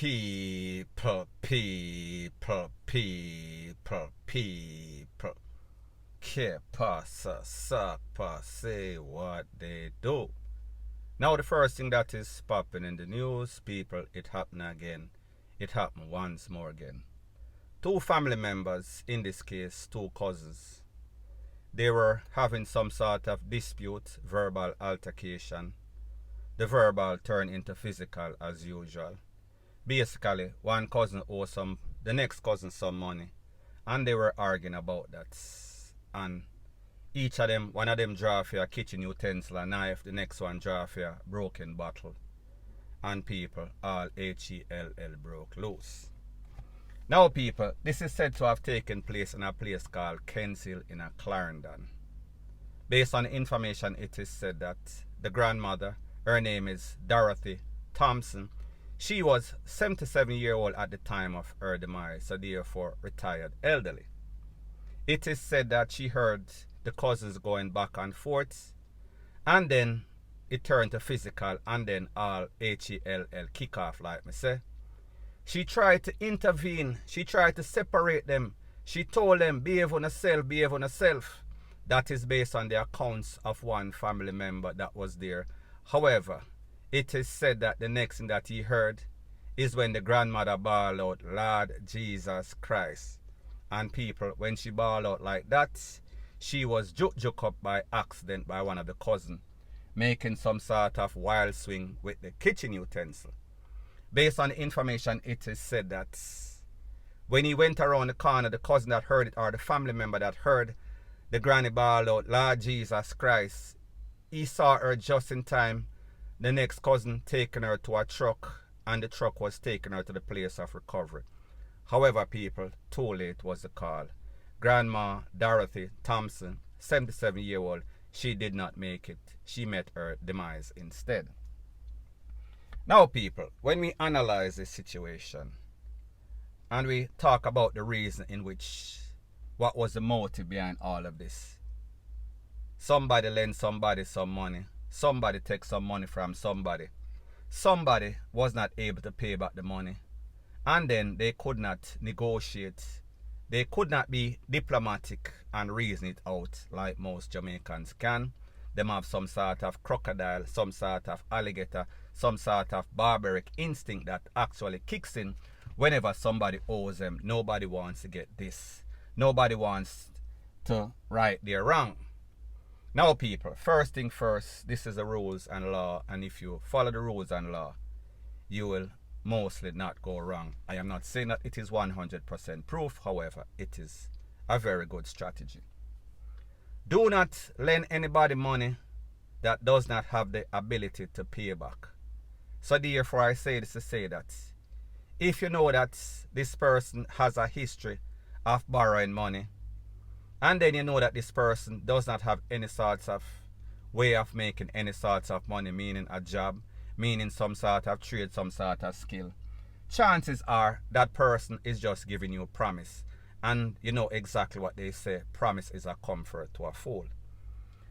People. Que pasa, sapa, say what they do. Now the first thing that is popping in the news, people, it happened again. It happened once more again. Two family members, in this case, two cousins, they were having some sort of dispute, verbal altercation. The verbal turned into physical as usual. Basically, one cousin owed the next cousin some money, and they were arguing about that. And each of them, one of them draw for a kitchen utensil, a knife, the next one draw for a broken bottle. And people, all HELL broke loose. Now people, this is said to have taken place in a place called Kenshill in a Clarendon. Based on the information, it is said that the grandmother, her name is Dorothy Thompson, she was 77-year-old at the time of her demise, so therefore retired elderly. It is said that she heard the cousins going back and forth, and then it turned to physical, and then all HELL kick off, like me say. She tried to intervene. She tried to separate them. She told them, behave on yourself, behave on yourself. That is based on the accounts of one family member that was there. However, it is said that the next thing that he heard is when the grandmother bawled out, Lord Jesus Christ. And people, when she bawled out like that, she was juke up by accident by one of the cousins, making some sort of wild swing with the kitchen utensil. Based on the information, it is said that when he went around the corner, the cousin that heard it, or the family member that heard the granny bawl out, Lord Jesus Christ, he saw her just in time. The next cousin taking her to a truck, and the truck was taking her to the place of recovery. However, people, too late was the call. Grandma Dorothy Thompson, 77-year-old, she did not make it. She met her demise instead. Now people, when we analyze this situation and we talk about the reason in which, what was the motive behind all of this. Somebody lent somebody some money. Somebody take some money from somebody. Somebody was not able to pay back the money. And then they could not negotiate. They could not be diplomatic and reason it out like most Jamaicans can. Them have some sort of crocodile, some sort of alligator, some sort of barbaric instinct that actually kicks in whenever somebody owes them. Nobody wants to get this. Nobody wants to right their wrong. Now people, first thing first, this is the rules and law, and if you follow the rules and law, you will mostly not go wrong. I am not saying that it is 100% proof, however, it is a very good strategy. Do not lend anybody money that does not have the ability to pay back. So therefore I say this to say that if you know that this person has a history of borrowing money, and then you know that this person does not have any sorts of way of making any sorts of money, meaning a job, meaning some sort of trade, some sort of skill, chances are that person is just giving you a promise. And you know exactly what they say, promise is a comfort to a fool.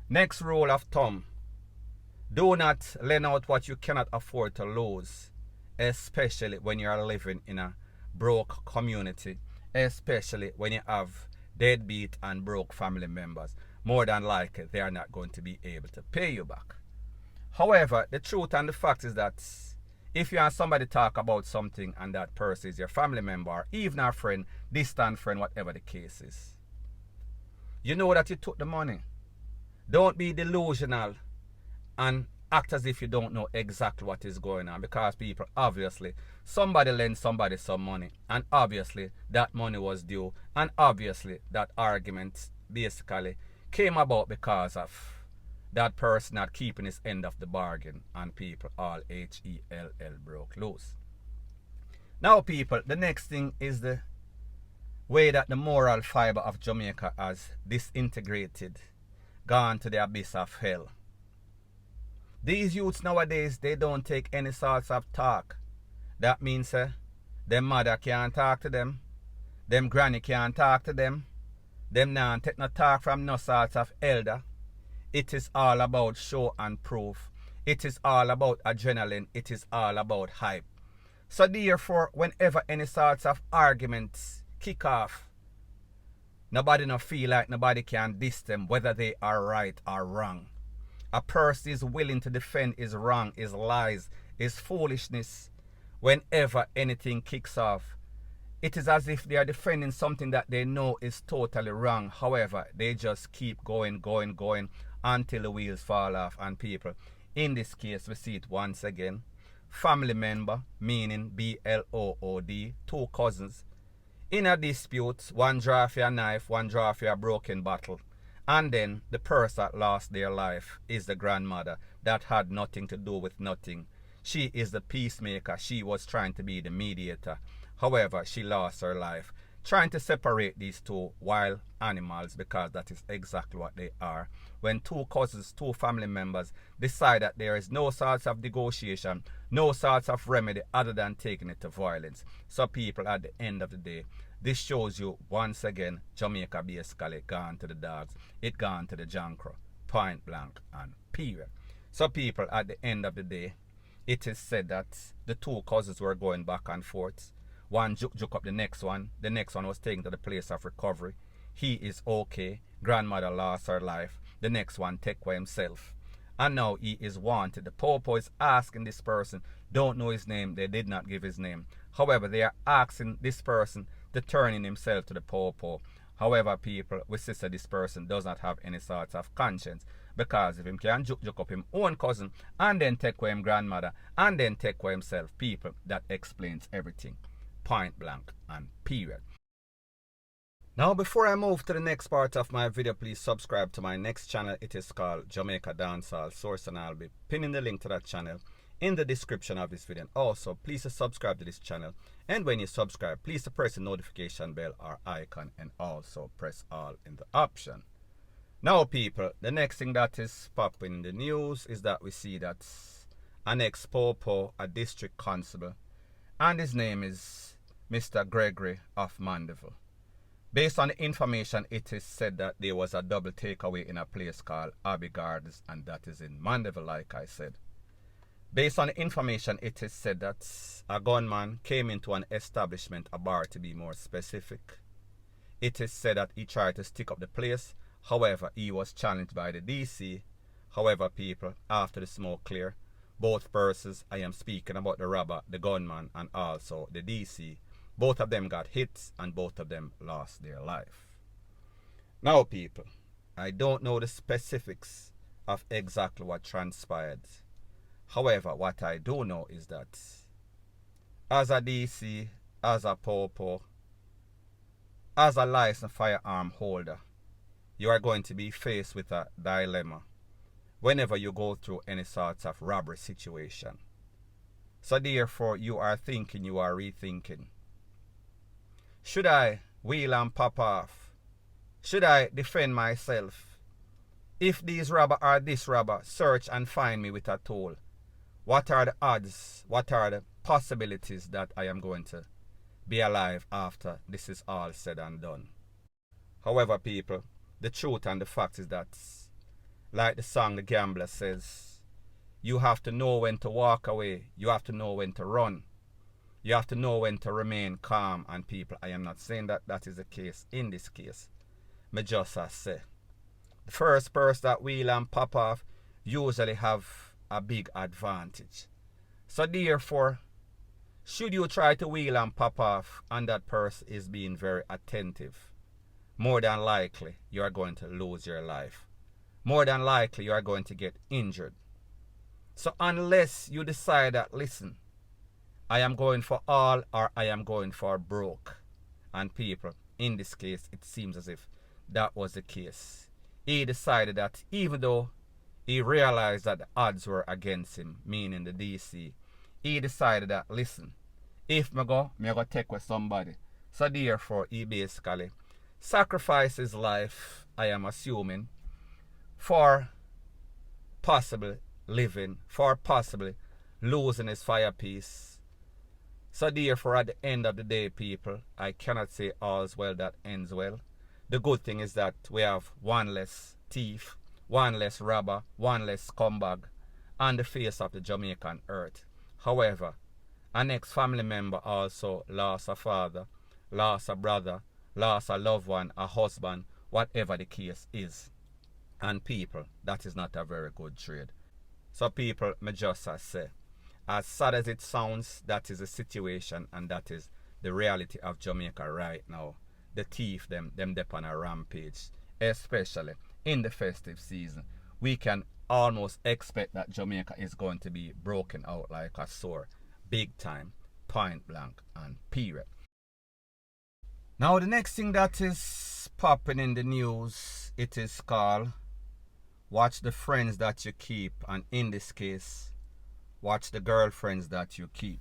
Next rule of thumb, do not lend out what you cannot afford to lose, especially when you are living in a broke community, especially when you have deadbeat and broke family members. More than likely, they are not going to be able to pay you back. However, the truth and the fact is that if you and somebody talk about something and that person is your family member, or even a friend, distant friend, whatever the case is, you know that you took the money. Don't be delusional and act as if you don't know exactly what is going on, because people, obviously, somebody lent somebody some money, and obviously that money was due, and obviously that argument basically came about because of that person not keeping his end of the bargain, and people, all HELL broke loose. Now people, the next thing is the way that the moral fiber of Jamaica has disintegrated, gone to the abyss of hell. These youths nowadays, they don't take any sorts of talk. That means them mother can't talk to them granny can't talk to them nah take no talk from no sorts of elder. It is all about show and proof. It is all about adrenaline. It is all about hype. So therefore, whenever any sorts of arguments kick off, nobody no feel like nobody can diss them whether they are right or wrong. A person is willing to defend his wrong, his lies, his foolishness whenever anything kicks off. It is as if they are defending something that they know is totally wrong. However, they just keep going until the wheels fall off. And people, in this case, we see it once again. Family member, meaning BLOOD, two cousins. In a dispute, one draw for a knife, one draw for a broken bottle. And then the person that lost their life is the grandmother that had nothing to do with nothing. She is the peacemaker. She was trying to be the mediator. However, she lost her life trying to separate these two wild animals, because that is exactly what they are. When two cousins, two family members decide that there is no sorts of negotiation, no sorts of remedy other than taking it to violence. So people, at the end of the day, this shows you once again Jamaica basically gone to the dogs. It gone to the jankro, point blank and period. So people, at the end of the day, it is said that the two cousins were going back and forth. One juke up the next one. The next one was taken to the place of recovery. He is okay. Grandmother lost her life. The next one take for himself. And now he is wanted. The popo is asking this person, don't know his name. They did not give his name. However, they are asking this person to turn in himself to the popo. However, people, we see that this person does not have any sort of conscience. Because if him can juke up him own cousin and then take for him grandmother and then take for himself, people, that explains everything. Point blank and period. Now, before I move to the next part of my video, please subscribe to my next channel. It is called Jamaica Dancehall Source, and I'll be pinning the link to that channel in the description of this video. And also, please subscribe to this channel, and when you subscribe, please press the notification bell or icon, and also press all in the option. Now people, the next thing that is popping in the news is that we see that an ex-popo, a district constable, and his name is Mr. Gregory of Mandeville. Based on the information, it is said that there was a double takeaway in a place called Abbey Gardens, and that is in Mandeville, like I said. Based on the information, it is said that a gunman came into an establishment, a bar to be more specific. It is said that he tried to stick up the place. However, he was challenged by the DC. However, people, after the smoke clear, both persons, I am speaking about the robber, the gunman, and also the DC, both of them got hits and both of them lost their life. Now people, I don't know the specifics of exactly what transpired. However, what I do know is that as a DC, as a popo, as a licensed firearm holder, you are going to be faced with a dilemma whenever you go through any sort of robbery situation. So therefore, you are thinking, you are rethinking. Should I wheel and pop off? Should I defend myself? If these robber or this robber search and find me with a tool, what are the odds? What are the possibilities that I am going to be alive after this is all said and done? However, people, the truth and the fact is that, like the song The Gambler says, you have to know when to walk away. You have to know when to run. You have to know when to remain calm. And people, I am not saying that that is the case in this case. Me just say, the first person that wheel and pop off usually have a big advantage. So therefore, should you try to wheel and pop off and that person is being very attentive, more than likely you are going to lose your life. More than likely you are going to get injured. So unless you decide that, listen, I am going for all or I am going for broke. And people, in this case, it seems as if that was the case. He decided that even though he realized that the odds were against him, meaning the DC, he decided that, listen, if me go take with somebody. So therefore, he basically sacrificed his life, I am assuming, for possibly living, for possibly losing his firepiece. So therefore, at the end of the day, people, I cannot say all's well that ends well. The good thing is that we have one less thief, one less robber, one less scumbag on the face of the Jamaican earth. However, An ex-family member also lost a father, lost a brother, lost a loved one, a husband, whatever the case is. And people, that is not a very good trade. So people, me just say, as sad as it sounds, that is the situation and that is the reality of Jamaica right now. The thief, them dep on a rampage, especially in the festive season. We can almost expect that Jamaica is going to be broken out like a sore, big time, point blank and period. Now the next thing that is popping in the news, it is called watch the friends that you keep, and in this case, watch the girlfriends that you keep.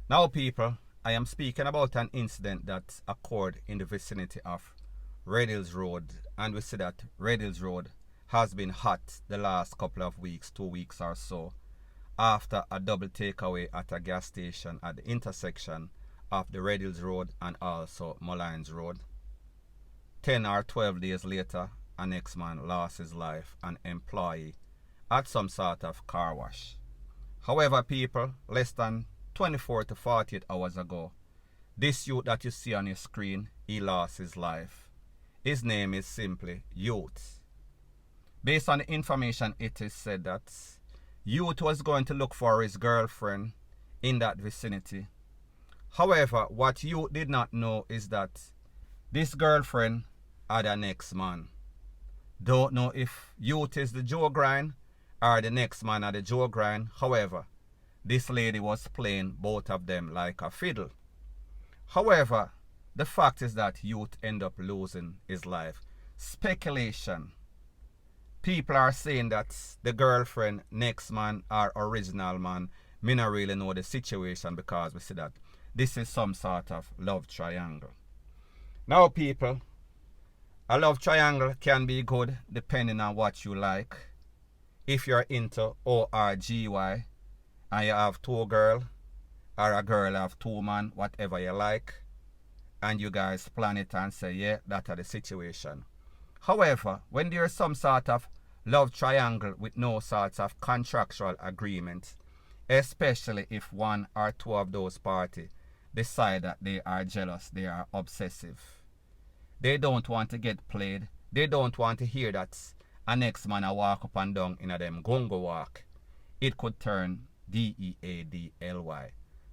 Now people, I am speaking about an incident that occurred in the vicinity of Red Hills Road, and we see that Red Hills Road has been hot the last couple of weeks, 2 weeks or so, after a double takeaway at a gas station at the intersection of the Red Hills Road and also Mullines Road. 10 or 12 days later, an ex-man lost his life, an employee at some sort of car wash. However, people, less than 24 to 48 hours ago, this youth that you see on your screen, he lost his life. His name is simply Youth. Based on the information, it is said that Youth was going to look for his girlfriend in that vicinity. However, what Youth did not know is that this girlfriend had an ex-man. Don't know if Youth is the Joe Grind or the next man at the Joe Grind. However, this lady was playing both of them like a fiddle. However, the fact is that Youth ended up losing his life. Speculation. People are saying that the girlfriend, next man or original man, me not really know the situation because we see that this is some sort of love triangle. Now people, a love triangle can be good depending on what you like. If you're into ORGY and you have two girls or a girl have two men, whatever you like, and you guys plan it and say, yeah, that are the situation. However, when there is some sort of love triangle with no sorts of contractual agreement, especially if one or two of those parties decide that they are jealous, they are obsessive, they don't want to get played, they don't want to hear that a next man a walk up and down in a them gongo walk, it could turn DEADLY.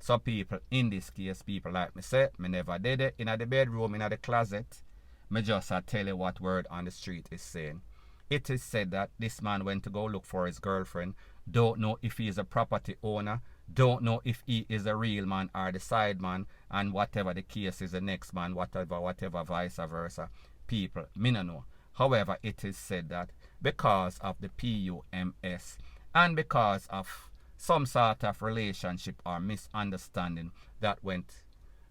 So people, in this case, people like me say, me never did it in the bedroom, in the closet. Me just tell you what word on the street is saying. It is said that this man went to go look for his girlfriend. Don't know if he is a property owner. Don't know if he is a real man or the side man. And whatever the case is, the next man, whatever, vice versa. People, me no know. However, it is said that because of the PUMS and because of some sort of relationship or misunderstanding that went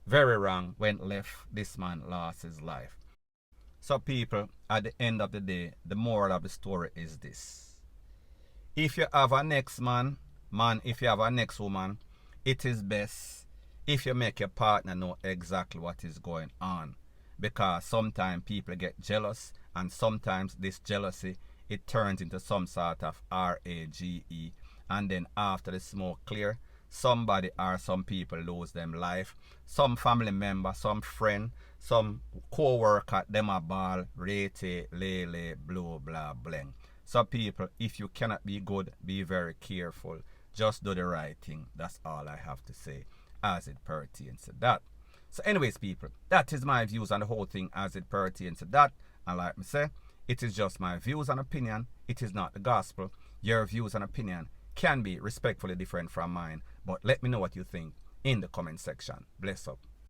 very wrong, went left, this man lost his life. So people, at the end of the day, the moral of the story is this. If you have a next man, if you have a next woman, it is best if you make your partner know exactly what is going on. Because sometimes people get jealous, and sometimes this jealousy, it turns into some sort of RAGE, and then after the smoke clear, somebody or some people lose them life. Some family member, some friend, some co-worker, them a ball, rete, lele, blue, blah, bling. So people, if you cannot be good, be very careful. Just do the right thing. That's all I have to say as it pertains to that. So anyways, people, that is my views on the whole thing as it pertains to that. And like me say, it is just my views and opinion. It is not the gospel. Your views and opinion can be respectfully different from mine. But let me know what you think in the comment section. Bless up.